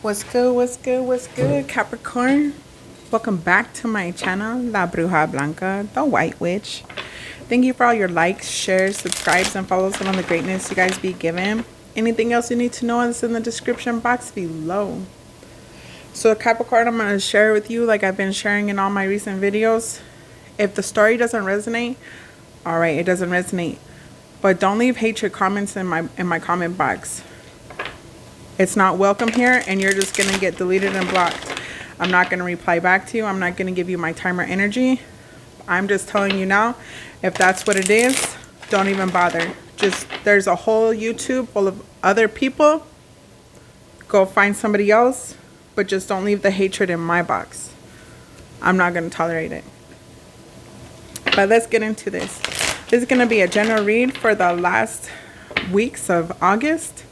What's good, what's good, what's good, Capricorn? Welcome back to my channel, La Bruja Blanca, the White Witch. Thank you for all your likes, shares, subscribes, and follows on the greatness you guys be given. Anything else you need to know is in the description box below. So Capricorn, I'm going to share with you like I've been sharing in all my recent videos. If the story doesn't resonate, alright, it doesn't resonate. But don't leave hatred comments in my comment box. It's not welcome here, and you're just going to get deleted and blocked. I'm not going to reply back to you. I'm not going to give you my time or energy. I'm just telling you now, if that's what it is, don't even bother. Just, there's a whole YouTube full of other people. Go find somebody else, but just don't leave the hatred in my box. I'm not going to tolerate it. But let's get into this. This is going to be a general read for the last weeks of August.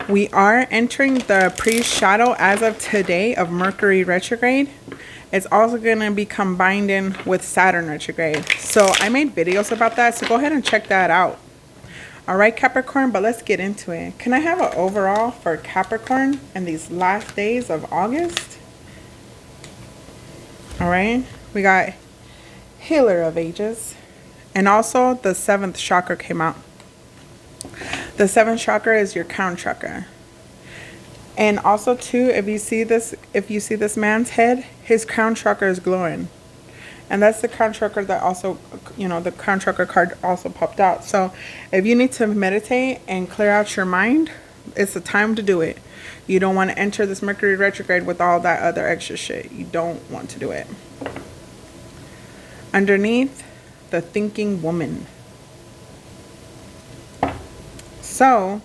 We are entering the pre-shadow as of today of Mercury retrograde. It's also going to be combined in with Saturn retrograde. So I made videos about that, so go ahead and check that out. Alright, Capricorn, but let's get into it. Can I have an overall for Capricorn in these last days of August? Alright, we got Healer of Ages. And also the 7th chakra came out. The 7th chakra is your crown chakra. And also too, if you see this man's head, his crown chakra is glowing. And that's the crown chakra that also, the crown chakra card also popped out. So if you need to meditate and clear out your mind, it's the time to do it. You don't want to enter this Mercury retrograde with all that other extra shit. You don't want to do it. Underneath, the thinking woman. So,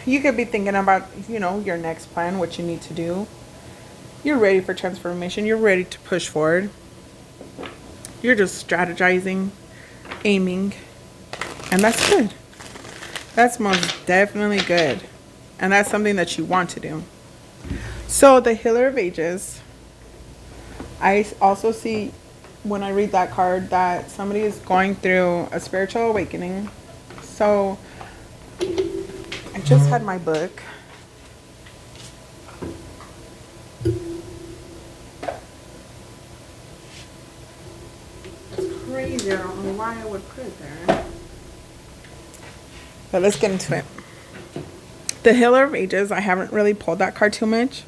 you could be thinking about, your next plan, what you need to do. You're ready for transformation. You're ready to push forward. You're just strategizing, aiming, and that's good. That's most definitely good. And that's something that you want to do. So, the Healer of Ages, I also see when I read that card that somebody is going through a spiritual awakening. So I just had my book. It's crazy. I don't know why I would put it there. But let's get into it. The Healer of Ages, I haven't really pulled that card too much.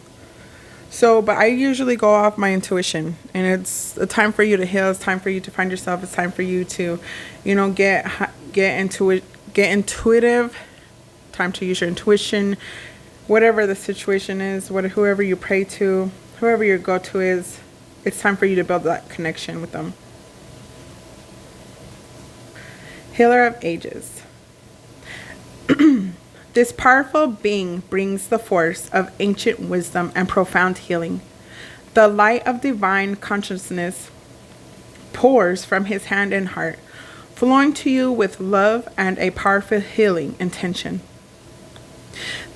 So, but I usually go off my intuition, and it's a time for you to heal. It's time for you to find yourself. It's time for you to, get intuitive. Time to use your intuition, whatever the situation is, whoever you pray to, whoever your go-to is. It's time for you to build that connection with them. Healer of Ages. This powerful being brings the force of ancient wisdom and profound healing. The light of divine consciousness pours from his hand and heart, flowing to you with love and a powerful healing intention.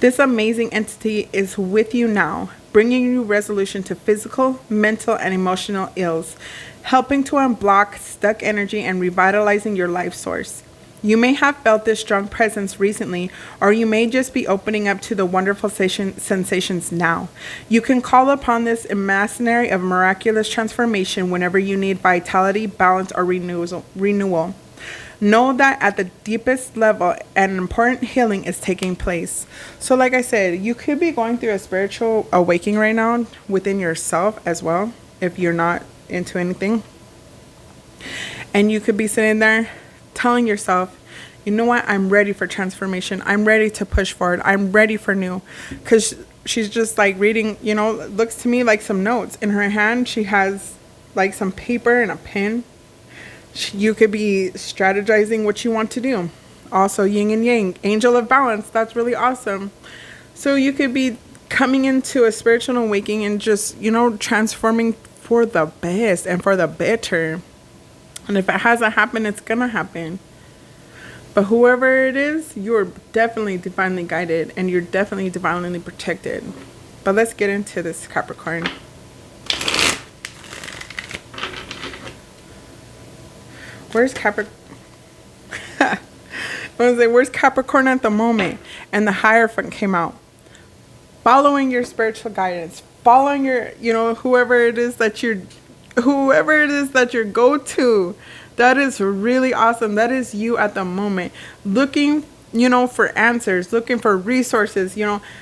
This amazing entity is with you now, bringing you resolution to physical, mental, and emotional ills, helping to unblock stuck energy and revitalizing your life source. You may have felt this strong presence recently, or you may just be opening up to the wonderful sensations now. You can call upon this emissary of miraculous transformation whenever you need vitality, balance, or renewal. Know that at the deepest level, an important healing is taking place. So like I said, you could be going through a spiritual awakening right now within yourself as well, if you're not into anything. And you could be sitting there telling yourself, you know what, I'm ready for transformation. I'm ready to push forward. I'm ready for new. Because she's just like reading, looks to me like some notes. In her hand, she has like some paper and a pen. You could be strategizing what you want to do. Also, yin and yang, angel of balance. That's really awesome. So you could be coming into a spiritual awakening and just, transforming for the best and for the better. And if it hasn't happened, it's going to happen. But whoever it is, you're definitely divinely guided and you're definitely divinely protected. But let's get into this, Capricorn. Where's Capricorn? I was like, where's Capricorn at the moment? and the Hierophant came out. Following your spiritual guidance, following your, whoever it is that your go-to. That is really awesome. That is you at the moment, looking, for answers, looking for resources,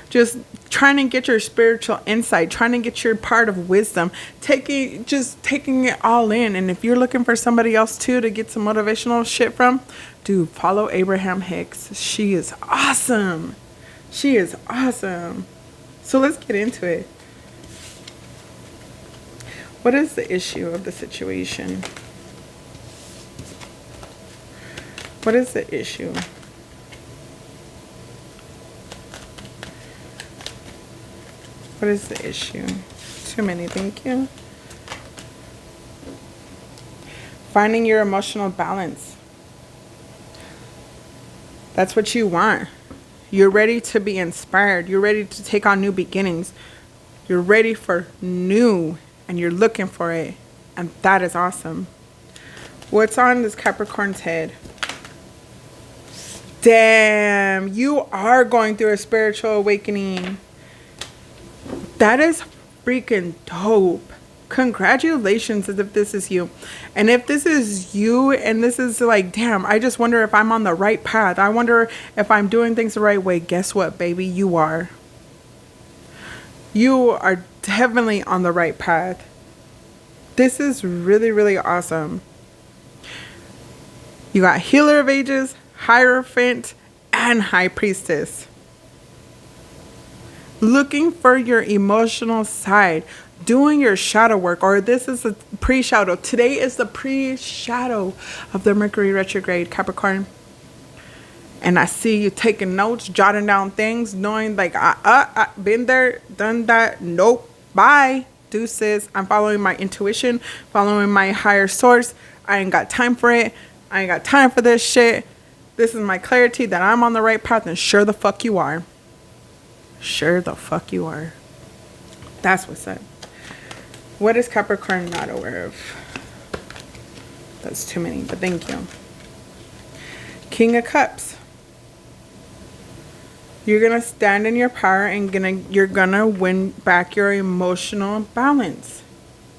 just trying to get your spiritual insight, trying to get your part of wisdom, taking it all in. And if you're looking for somebody else too to get some motivational shit from, dude, follow Abraham Hicks. She is awesome. She is awesome. So let's get into it. What is the issue of the situation? What is the issue? What is the issue? Too many, thank you. Finding your emotional balance. That's what you want. You're ready to be inspired. You're ready to take on new beginnings. You're ready for new, and you're looking for it. And that is awesome. What's on this Capricorn's head? Damn, you are going through a spiritual awakening. That is freaking dope. Congratulations, as if this is you. And if this is you and this is like, damn, I just wonder if I'm on the right path. I wonder if I'm doing things the right way. Guess what, baby? You are. You are definitely on the right path. This is really, really awesome. You got Healer of Ages, Hierophant, and High Priestess. Looking for your emotional side, doing your shadow work, or this is a pre-shadow. Today is the pre-shadow of the Mercury retrograde, Capricorn. And I see you taking notes, jotting down things, knowing like, I been there, done that. Nope. Bye. Deuces. I'm following my intuition, following my higher source. I ain't got time for it. I ain't got time for this shit. This is my clarity that I'm on the right path, and sure the fuck you are. Sure the fuck you are. That's what's up. What is Capricorn not aware of? That's too many, but thank you. King of Cups. You're going to stand in your power and you're going to win back your emotional balance.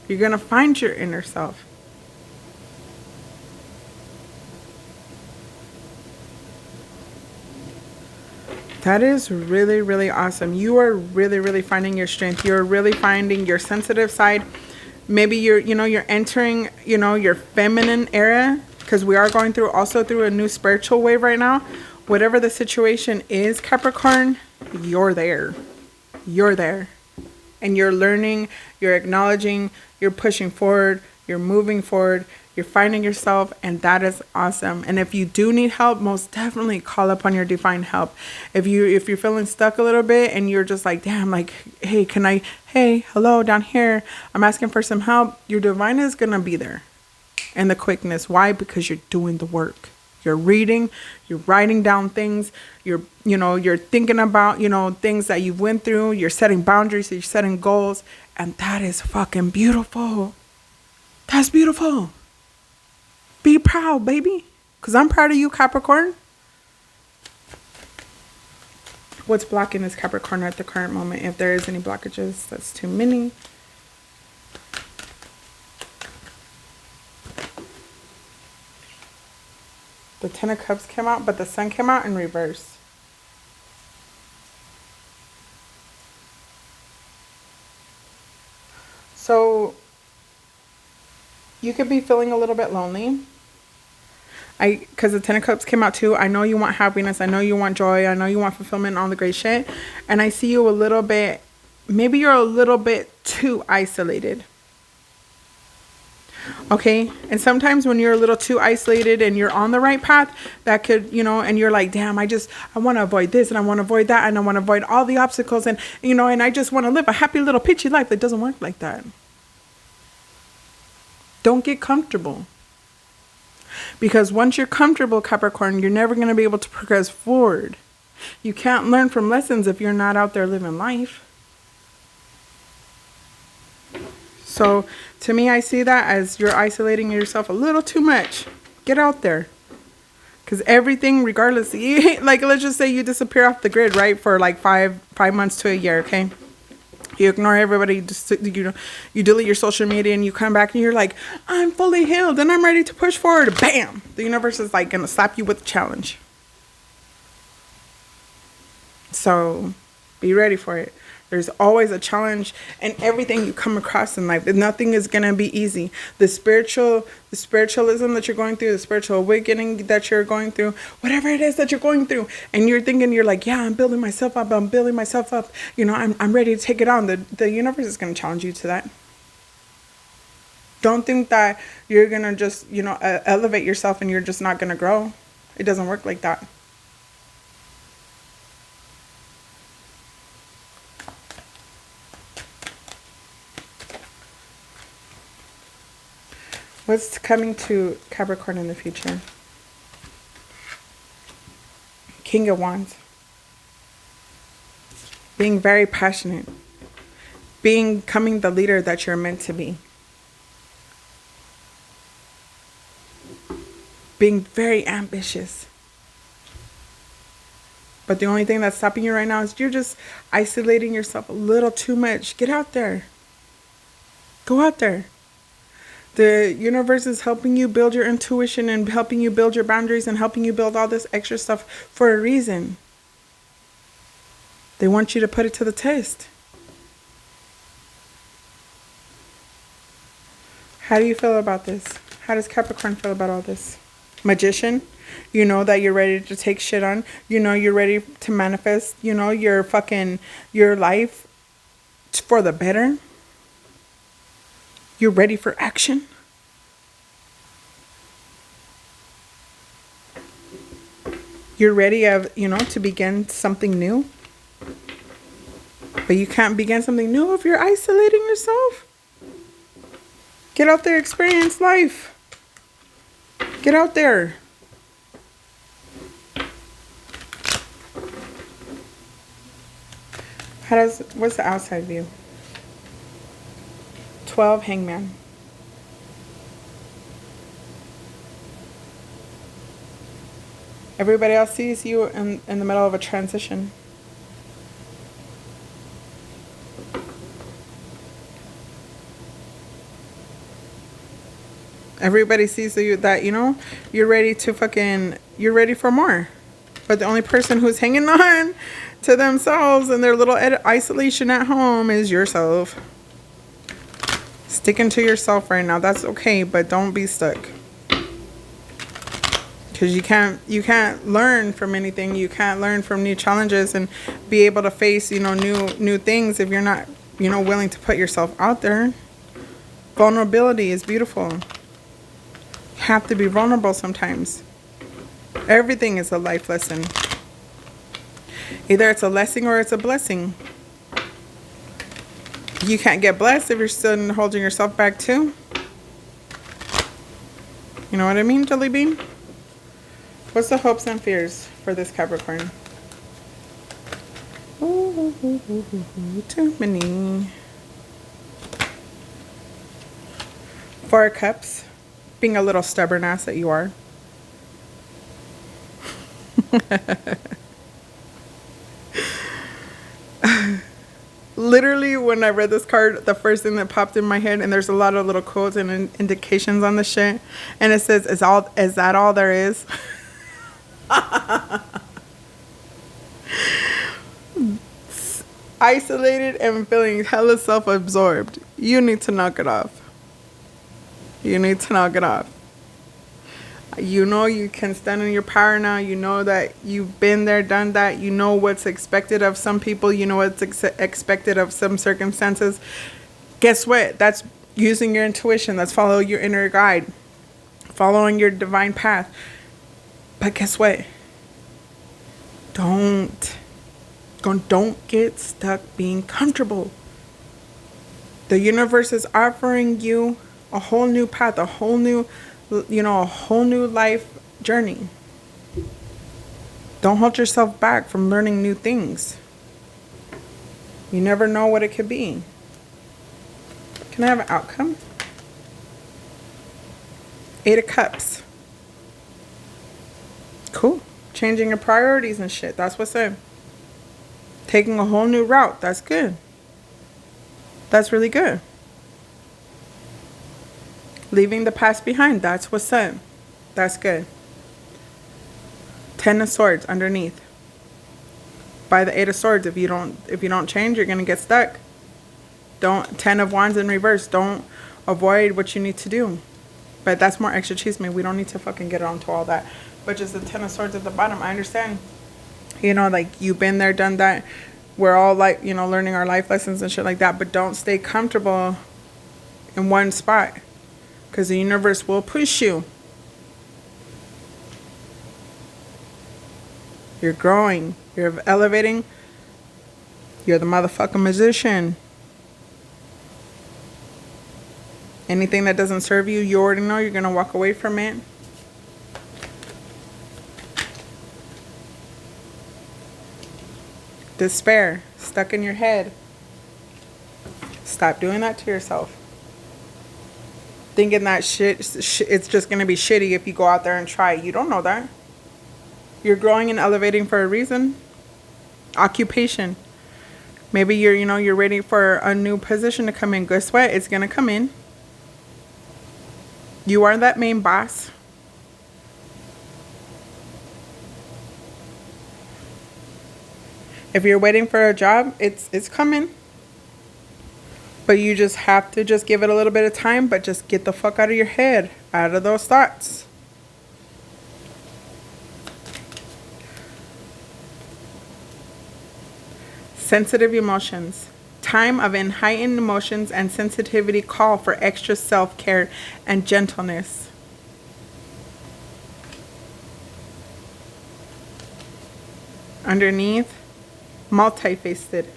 You're going to find your inner self. That is really, really awesome. You are really, really finding your strength. You're really finding your sensitive side. Maybe you're entering, your feminine era, because we are going through a new spiritual wave right now. Whatever the situation is, Capricorn, you're there. You're there. And you're learning, you're acknowledging, you're pushing forward, you're moving forward. You're finding yourself, and that is awesome. And if you do need help, most definitely call upon your divine help. If you're feeling stuck a little bit and you're just like, damn, like, hey, hello, down here, I'm asking for some help. Your divine is going to be there. And the quickness. Why? Because you're doing the work. You're reading, you're writing down things, you're thinking about, things that you've went through, you're setting boundaries, you're setting goals, and that is fucking beautiful. That's beautiful. Be proud, baby. Because I'm proud of you, Capricorn. What's blocking this Capricorn at the current moment? If there is any blockages, that's too many. The Ten of Cups came out, but the Sun came out in reverse. So you could be feeling a little bit lonely. Because the Ten of Cups came out too. I know you want happiness. I know you want joy. I know you want fulfillment, all the great shit. And I see you a little bit, maybe you're a little bit too isolated. Okay. And sometimes when you're a little too isolated and you're on the right path, that could, and you're like, damn, I want to avoid this and I want to avoid that. And I want to avoid all the obstacles. And, and I just want to live a happy little pitchy life. It doesn't work like that. Don't get comfortable. Because once you're comfortable, Capricorn, you're never going to be able to progress forward. You can't learn from lessons if you're not out there living life. So to me, I see that as you're isolating yourself a little too much. Get out there. Because everything, regardless, like let's just say you disappear off the grid, right, for like five months to a year, okay? You ignore everybody, just you delete your social media, and you come back and you're like, I'm fully healed and I'm ready to push forward. Bam! The universe is like gonna slap you with a challenge. So be ready for it. There's always a challenge in everything you come across in life. Nothing is gonna be easy. The spiritualism that you're going through, the spiritual awakening that you're going through, whatever it is that you're going through, and you're thinking, you're like, yeah, I'm building myself up. You know, I'm ready to take it on. The universe is gonna challenge you to that. Don't think that you're gonna just, you know, elevate yourself and you're just not gonna grow. It doesn't work like that. What's coming to Capricorn in the future? King of Wands. Being very passionate. Becoming the leader that you're meant to be. Being very ambitious. But the only thing that's stopping you right now is you're just isolating yourself a little too much. Get out there. Go out there. The universe is helping you build your intuition and helping you build your boundaries and helping you build all this extra stuff for a reason. They want you to put it to the test. How do you feel about this? How does Capricorn feel about all this? Magician, you know that you're ready to take shit on. You know you're ready to manifest, you know, your life for the better. You're ready for action. You're ready to begin something new. But you can't begin something new if you're isolating yourself. Get out there, experience life. Get out there. What's the outside view? 12, Hangman. Everybody else sees you in the middle of a transition. Everybody sees that you're ready you're ready for more. But the only person who's hanging on to themselves and their little isolation at home is yourself. Sticking to yourself right now, that's okay, but don't be stuck. Because you can't learn from anything. You can't learn from new challenges and be able to face, new things if you're not, willing to put yourself out there. Vulnerability is beautiful. You have to be vulnerable sometimes. Everything is a life lesson. Either it's a lesson or it's a blessing. You can't get blessed if you're still holding yourself back too. You know what I mean, Jelly Bean? What's the hopes and fears for this Capricorn? Too many. 4 of Cups. Being a little stubborn ass that you are. Literally, when I read this card, the first thing that popped in my head, and there's a lot of little quotes and indications on the shit, and it says, is that all there is? Isolated and feeling hella self-absorbed. You need to knock it off. You need to knock it off. You know you can stand in your power now. You know that you've been there, done that. You know what's expected of some people. You know what's expected of some circumstances. Guess what? That's using your intuition. That's following your inner guide. Following your divine path. But guess what? Don't get stuck being comfortable. The universe is offering you a whole new path, a whole new life journey. Don't hold yourself back from learning new things. You never know what it could be. Can I have an outcome? 8 of Cups. Cool. Changing your priorities and shit. That's what's up. Taking a whole new route. That's good. That's really good. Leaving the past behind. That's what's up. That's good. 10 of Swords underneath. By the 8 of Swords, if you don't change, you're gonna get stuck. Don't 10 of Wands in reverse. Don't avoid what you need to do. But that's more extra chisme. We don't need to fucking get onto all that. But just the 10 of Swords at the bottom. I understand. You know, like, you've been there, done that. We're all, like, you know, learning our life lessons and shit like that. But don't stay comfortable in one spot. Because the universe will push you. You're growing. You're elevating. You're the motherfucking magician. Anything that doesn't serve you, you already know you're going to walk away from it. Despair. Stuck in your head. Stop doing that to yourself. Thinking that it's just going to be shitty if you go out there and try. You don't know that. You're growing and elevating for a reason. Occupation. Maybe you're waiting for a new position to come in. Guess what? It's going to come in. You are that main boss. If you're waiting for a job, it's coming. But you just have to just give it a little bit of time, but just get the fuck out of your head, out of those thoughts. Sensitive emotions. Time of heightened emotions and sensitivity call for extra self-care and gentleness. Underneath, multifaceted.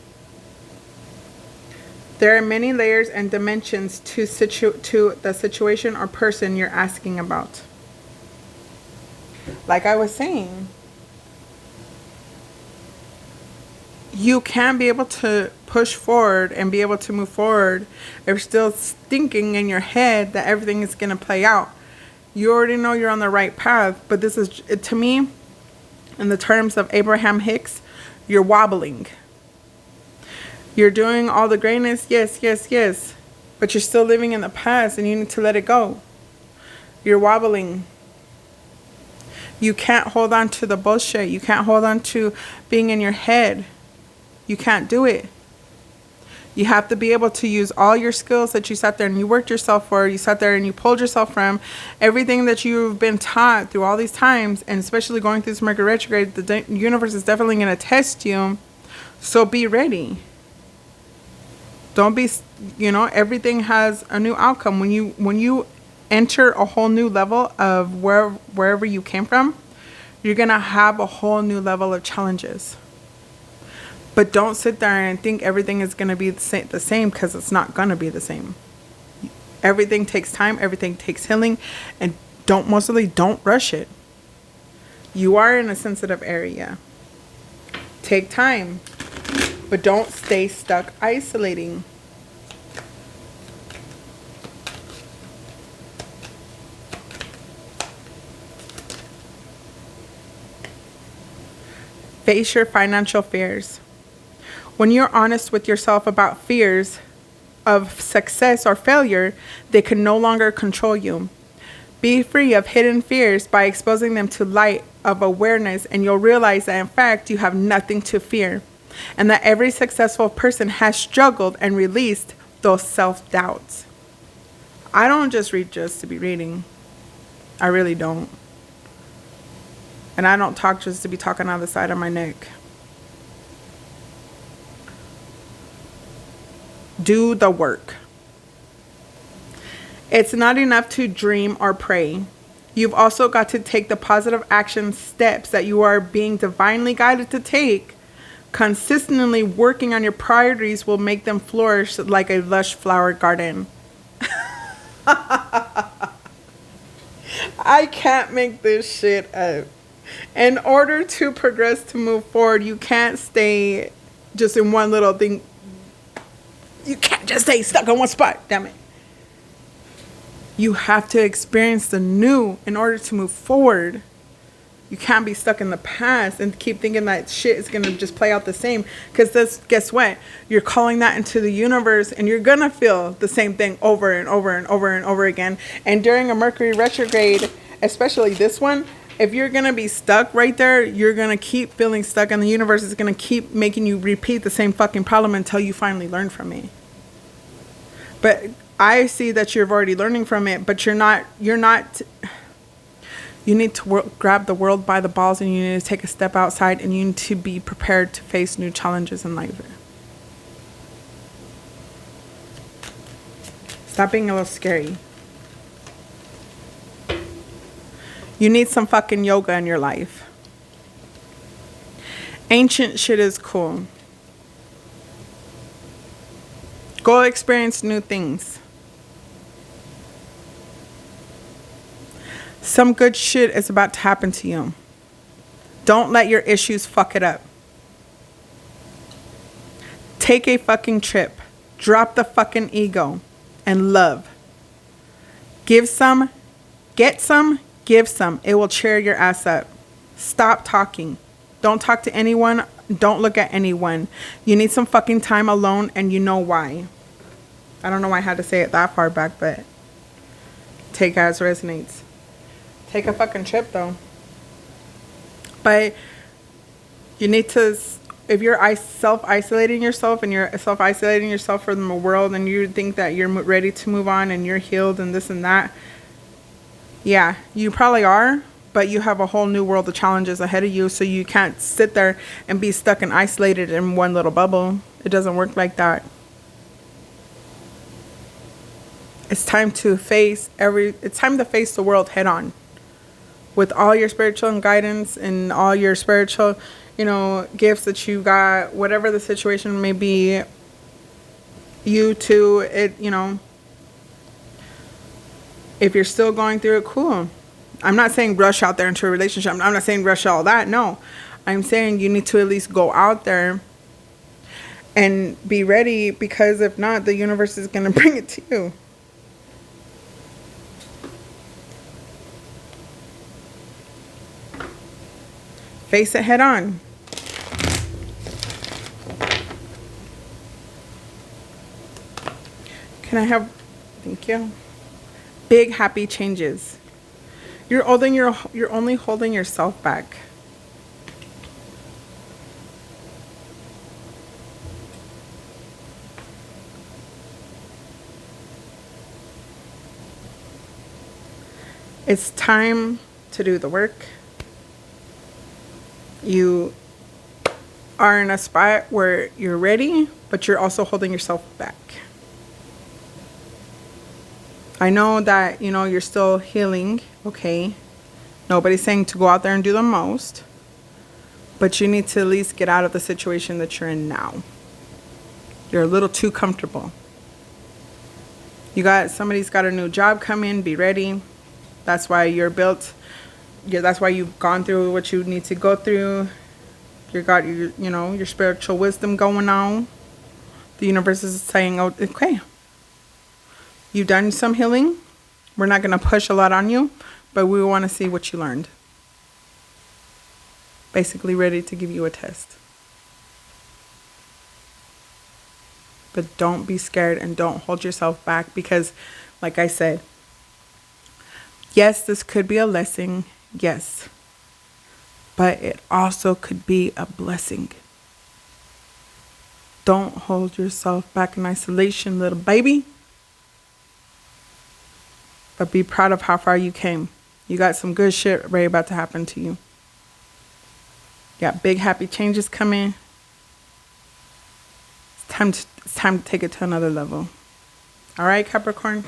There are many layers and dimensions to the situation or person you're asking about. Like I was saying, you can be able to push forward and be able to move forward if you're still thinking in your head that everything is going to play out. You already know you're on the right path, but this is, to me, in the terms of Abraham Hicks, you're wobbling. You're doing all the greatness, yes, yes, yes, but you're still living in the past and you need to let it go. You're wobbling. You can't hold on to the bullshit. You can't hold on to being in your head. You can't do it. You have to be able to use all your skills that you sat there and you worked yourself for. You sat there and you pulled yourself from everything that you've been taught through all these times, and especially going through this Mercury retrograde. The universe is definitely going to test you. So be ready. Don't be, everything has a new outcome. When you enter a whole new level of wherever you came from, you're going to have a whole new level of challenges. But don't sit there and think everything is going to be the same, because it's not going to be the same. Everything takes time. Everything takes healing. And don't rush it. You are in a sensitive area. Take time. But don't stay stuck isolating. Face your financial fears. When you're honest with yourself about fears of success or failure, they can no longer control you. Be free of hidden fears by exposing them to light of awareness, and you'll realize that in fact you have nothing to fear, and that every successful person has struggled and released those self-doubts. I don't just read just to be reading. I really don't. And I don't talk just to be talking out the side of my neck. Do the work. It's not enough to dream or pray. You've also got to take the positive action steps that you are being divinely guided to take. Consistently working on your priorities will make them flourish like a lush flower garden. I can't make this shit up. In order to progress, to move forward, you can't stay just in one little thing. You can't just stay stuck in one spot. Damn it. You have to experience the new in order to move forward. You can't be stuck in the past and keep thinking that shit is going to just play out the same. Because guess what? You're calling that into the universe, and you're going to feel the same thing over and over and over and over again. And during a Mercury retrograde, especially this one, if you're going to be stuck right there, you're going to keep feeling stuck, and the universe is going to keep making you repeat the same fucking problem until you finally learn from it. But I see that you're already learning from it, but you're not. You need to grab the world by the balls, and you need to take a step outside, and you need to be prepared to face new challenges in life. Stop being a little scary. You need some fucking yoga in your life. Ancient shit is cool. Go experience new things. Some good shit is about to happen to you. Don't let your issues fuck it up. Take a fucking trip. Drop the fucking ego and love. Give some, get some, give some. It will cheer your ass up. Stop talking. Don't talk to anyone. Don't look at anyone. You need some fucking time alone, and you know why. I don't know why I had to say it that far back, but take as resonates. Take a fucking trip, though. But you need to, if you're self-isolating yourself, and you're self-isolating yourself from the world, and you think that you're ready to move on and you're healed and this and that, yeah, you probably are, but you have a whole new world of challenges ahead of you, so you can't sit there and be stuck and isolated in one little bubble. It doesn't work like that. It's time to face the world head on. With all your spiritual guidance and all your spiritual, gifts that you got, whatever the situation may be, if you're still going through it, cool. I'm not saying rush out there into a relationship. I'm not saying rush all that. No, I'm saying you need to at least go out there and be ready, because if not, the universe is going to bring it to you. Face it head on. Can I have, thank you. Big happy changes. You're only holding yourself back. It's time to do the work. You are in a spot where you're ready, but you're also holding yourself back. I know that, you're still healing, okay? Nobody's saying to go out there and do the most, but you need to at least get out of the situation that you're in now. You're a little too comfortable. Somebody's got a new job coming, be ready. That's why you're built. That's why you've gone through what you need to go through. You got your spiritual wisdom going on. The universe is saying, oh, okay, you've done some healing. We're not going to push a lot on you, but we want to see what you learned. Basically ready to give you a test. But don't be scared and don't hold yourself back, because, like I said, yes, this could be a lesson. Yes, but it also could be a blessing. Don't hold yourself back in isolation, little baby. But be proud of how far you came. You got some good shit ready about to happen to you. You got big happy changes coming. It's time to take it to another level. All right, Capricorn.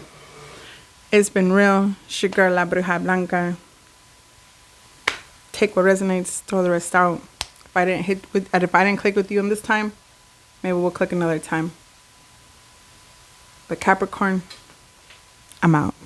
It's been real. It's your girl, La Bruja Blanca. Take what resonates, throw the rest out. If I didn't click with you on this time, maybe we'll click another time. But Capricorn, I'm out.